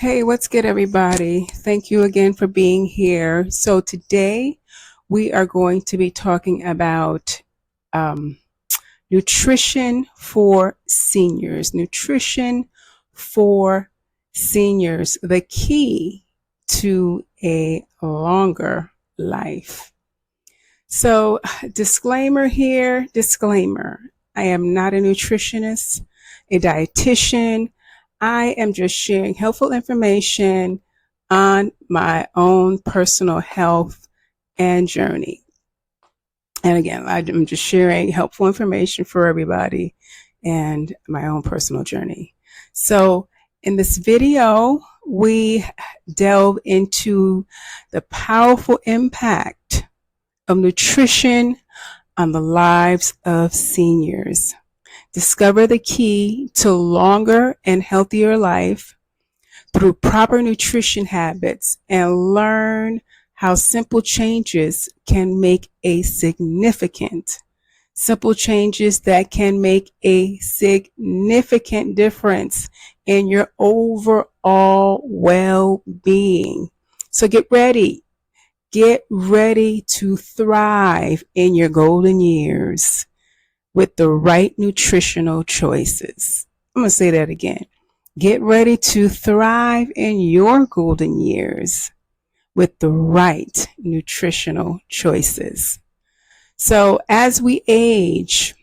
Hey, what's good, everybody? Thank you again for being here. So, today we are going to be talking about um, nutrition for seniors. Nutrition for seniors, the key to a longer life. So, disclaimer here, disclaimer. I am not a nutritionist, a dietitian. I am just sharing helpful information on my own personal health and journey. And again, I'm just sharing helpful information for everybody and my own personal journey. So, in this video, we delve into the powerful impact of nutrition on the lives of seniors. Discover the key to longer and healthier life through proper nutrition habits and learn how simple changes can make a simple changes that can make a significant difference in your overall well-being. So get ready to thrive in your golden years with the right nutritional choices. I'm going to say that again. Get ready to thrive in your golden years with the right nutritional choices. So, as we age,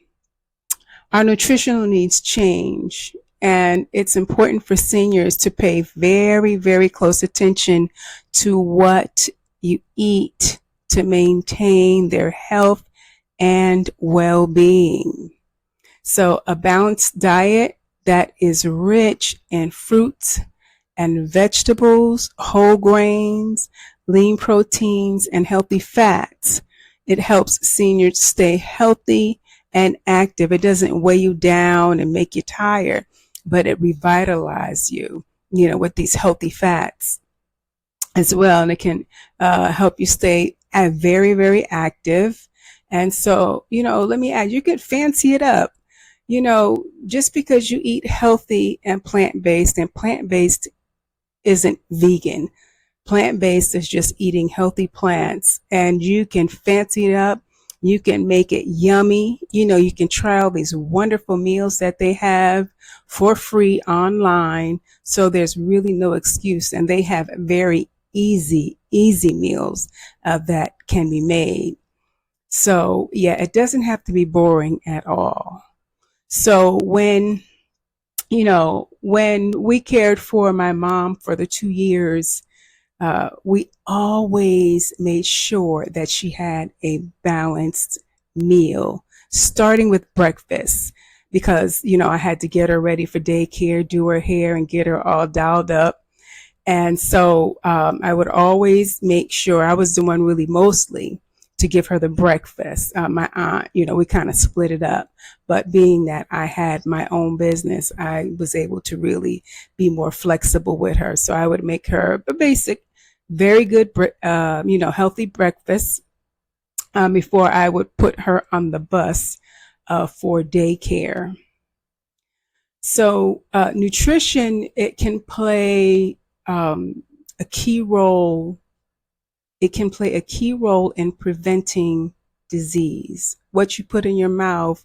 our nutritional needs change, and it's important for seniors to pay very, very close attention to what you eat to maintain their health and well-being. So, a balanced diet that is rich in fruits and vegetables, whole grains, lean proteins, and healthy fats. It helps seniors stay healthy and active. It doesn't weigh you down and make you tired, but it revitalizes you, with these healthy fats as well. And it can help you stay very, very active. And so, let me add, you could fancy it up. Just because you eat healthy and plant-based isn't vegan. Plant-based is just eating healthy plants, and you can fancy it up. You can make it yummy. You can try all these wonderful meals that they have for free online. So there's really no excuse. And they have very easy meals that can be made. So yeah, it doesn't have to be boring at all. So when we cared for my mom for the 2 years, we always made sure that she had a balanced meal, starting with breakfast, because, I had to get her ready for daycare, do her hair, and get her all dialed up. And so I would always make sure I was the one really mostly to give her the breakfast. My aunt, we kind of split it up. But being that I had my own business, I was able to really be more flexible with her. So I would make her a basic, very good, healthy breakfast before I would put her on the bus for daycare. So nutrition, it can play a key role. It can play a key role in preventing disease. What you put in your mouth,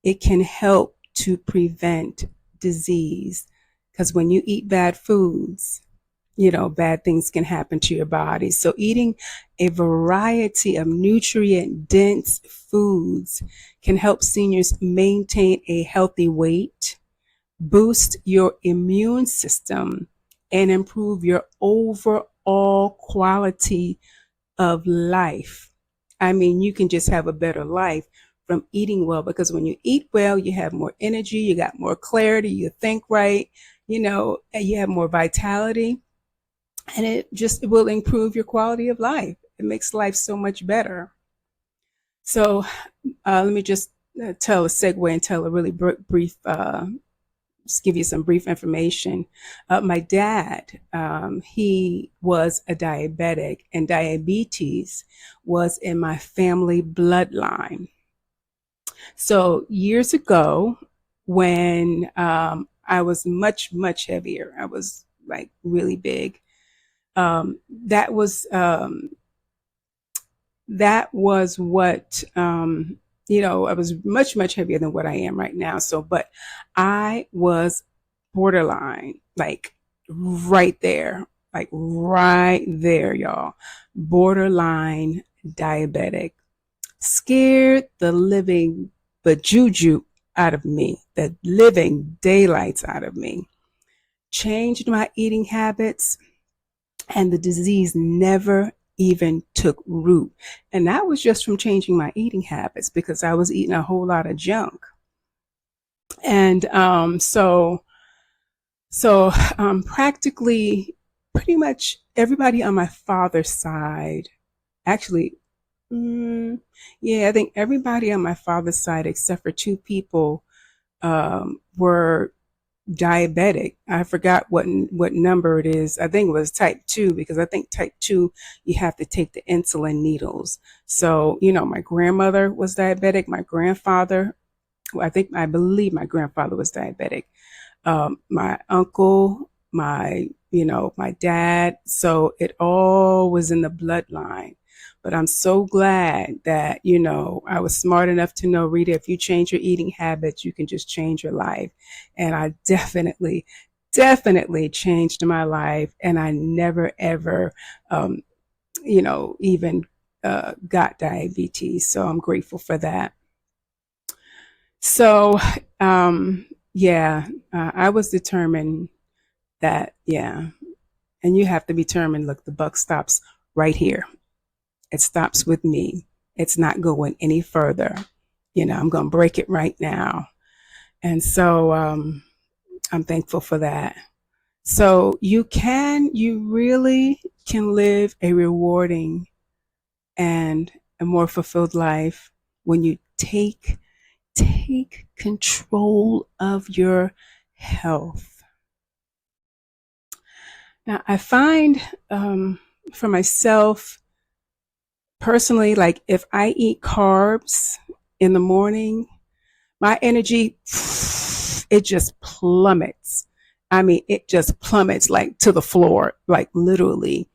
it can help to prevent disease. Because when you eat bad foods, bad things can happen to your body. So eating a variety of nutrient dense foods can help seniors maintain a healthy weight, boost your immune system, and improve your overall quality of life. I mean, you can just have a better life from eating well, because when you eat well, you have more energy, you got more clarity, you think right, and you have more vitality, and it will improve your quality of life. It makes life so much better. So let me just tell a segue and tell a really brief just give you some brief information. My dad, he was a diabetic, and diabetes was in my family bloodline. So years ago, when I was much, much heavier, I was like really big. Um, that was um, that was what I was much heavier than what I am right now. So, but I was borderline, like right there, y'all. Borderline diabetic. Scared the living bejuju out of me, the living daylights out of me. Changed my eating habits, and the disease never even took root. And that was just from changing my eating habits because I was eating a whole lot of junk. And practically, pretty much everybody on my father's side, actually, yeah, I think everybody on my father's side, except for two people, were diabetic. I forgot what number it is. I think it was type 2 because I think type 2 you have to take the insulin needles. So, my grandmother was diabetic, my grandfather, I believe my grandfather was diabetic. My uncle, my dad. So it all was in the bloodline. But I'm so glad that, I was smart enough to know, Rita, if you change your eating habits, you can just change your life. And I definitely changed my life. And I never, ever, even got diabetes. So I'm grateful for that. So, yeah, I was determined that, yeah, and you have to be determined. Look, the buck stops right here. It stops with me. It's not going any further. I'm going to break it right now. And so I'm thankful for that. So you really can live a rewarding and a more fulfilled life when you take control of your health. Now, I find for myself personally, like if I eat carbs in the morning, my energy, it just plummets. I mean, it just plummets like to the floor, like literally.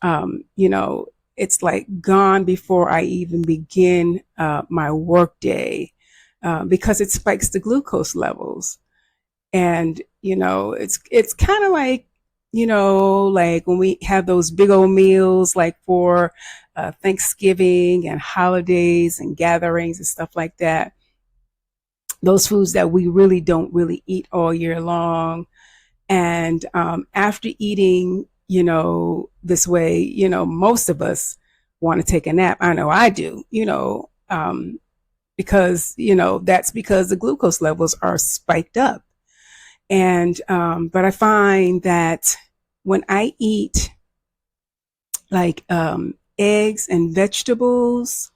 You know, it's like gone before I even begin my work day because it spikes the glucose levels. And it's kind of like like when we have those big old meals like for Thanksgiving and holidays and gatherings and stuff like that, those foods that we really don't really eat all year long. And after eating this way, most of us want to take a nap. I know I do, because that's because the glucose levels are spiked up. And but I find that when I eat like eggs and vegetables,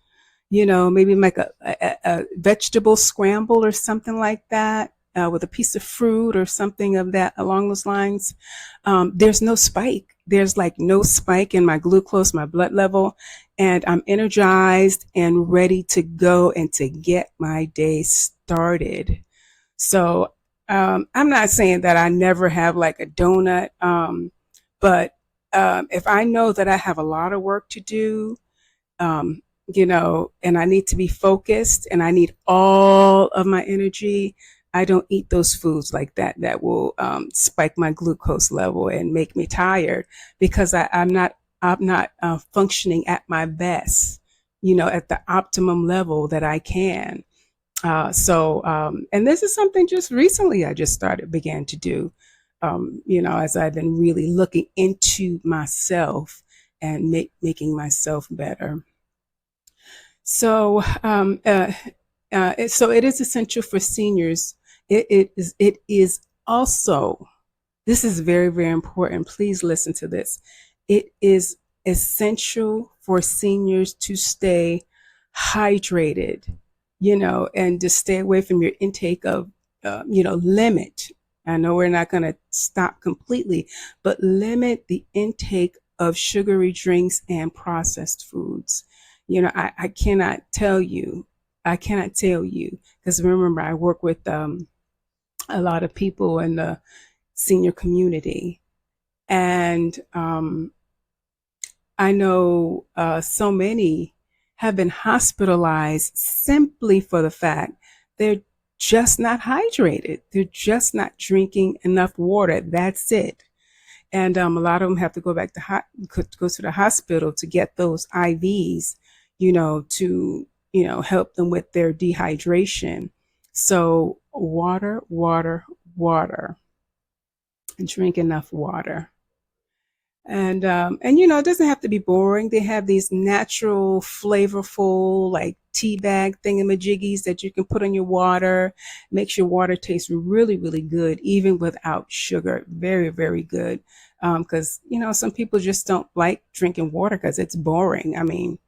maybe make a vegetable scramble or something like that with a piece of fruit or something of that along those lines, there's no spike. There's like no spike in my glucose, my blood level, and I'm energized and ready to go and to get my day started. So I'm not saying that I never have like a donut, but if I know that I have a lot of work to do, and I need to be focused and I need all of my energy, I don't eat those foods like that that will spike my glucose level and make me tired because I'm not functioning at my best, at the optimum level that I can. And this is something just recently I just began to do, as I've been really looking into myself and making myself better. So, so it is essential for seniors. It is also, this is very, very important. Please listen to this. It is essential for seniors to stay hydrated, and to stay away from your intake of, limit. I know we're not going to stop completely, but limit the intake of sugary drinks and processed foods. I I cannot tell you, because remember, I work with a lot of people in the senior community. And I know so many have been hospitalized simply for the fact they're just not hydrated. They're just not drinking enough water. That's it. And a lot of them have to go back to go to the hospital to get those IVs, to help them with their dehydration. So water, water, water, and drink enough water. And it doesn't have to be boring. They have these natural, flavorful, like tea bag thingamajiggies that you can put in your water. Makes your water taste really, really good, even without sugar. Very, very good. Because some people just don't like drinking water because it's boring. I mean,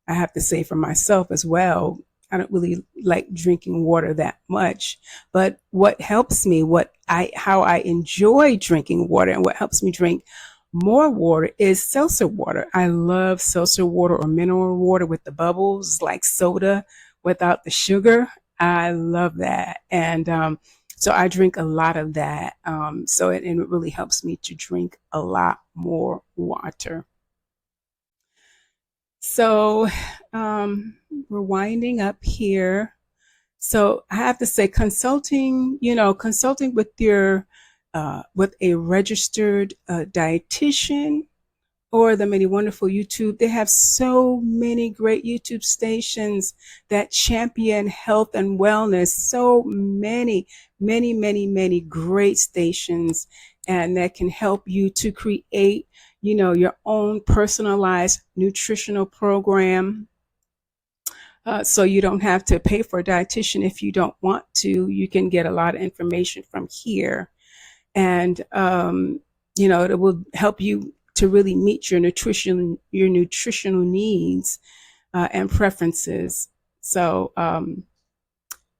I have to say for myself as well, I don't really like drinking water that much. But what helps me, how I enjoy drinking water and what helps me drink more water is seltzer water. I love seltzer water or mineral water with the bubbles, like soda without the sugar. I love that. And so I drink a lot of that. And it really helps me to drink a lot more water. So we're winding up here. So I have to say, consulting with a registered dietitian or the many wonderful YouTube. They have so many great YouTube stations that champion health and wellness. So many, many, many, many great stations, and that can help you to create, your own personalized nutritional program. So you don't have to pay for a dietitian if you don't want to. You can get a lot of information from here, and it will help you to really meet your nutritional needs and preferences. So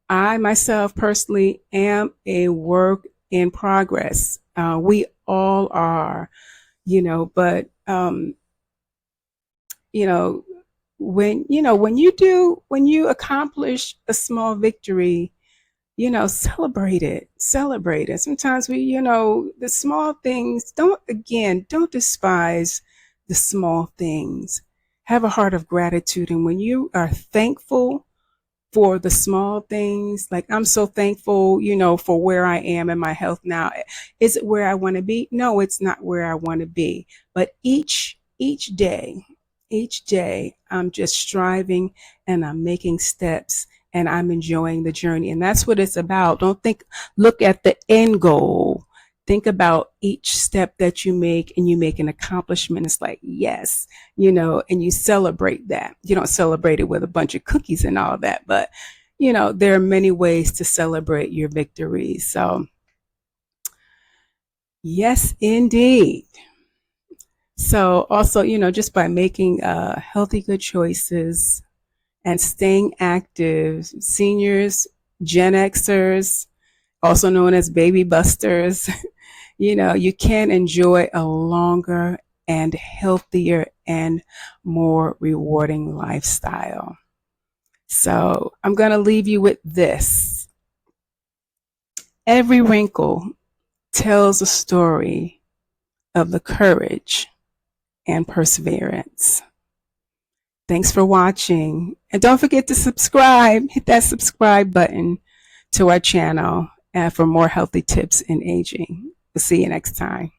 I myself personally am a work in progress. We all are, but you know when you accomplish a small victory, celebrate it. Sometimes the small things, don't despise the small things. Have a heart of gratitude. And when you are thankful for the small things, like I'm so thankful, for where I am in my health now. Is it where I want to be? No, it's not where I want to be. But each day, I'm just striving and I'm making steps and I'm enjoying the journey. And that's what it's about. Look at the end goal. Think about each step that you make and you make an accomplishment. It's like, yes, and you celebrate that. You don't celebrate it with a bunch of cookies and all that, but there are many ways to celebrate your victories. So yes, indeed. So also, just by making healthy, good choices and staying active, seniors, Gen Xers, also known as baby busters, you can enjoy a longer and healthier and more rewarding lifestyle. So I'm going to leave you with this. Every wrinkle tells a story of the courage and perseverance. Thanks for watching. And don't forget to subscribe. Hit that subscribe button to our channel for more healthy tips in aging. We'll see you next time.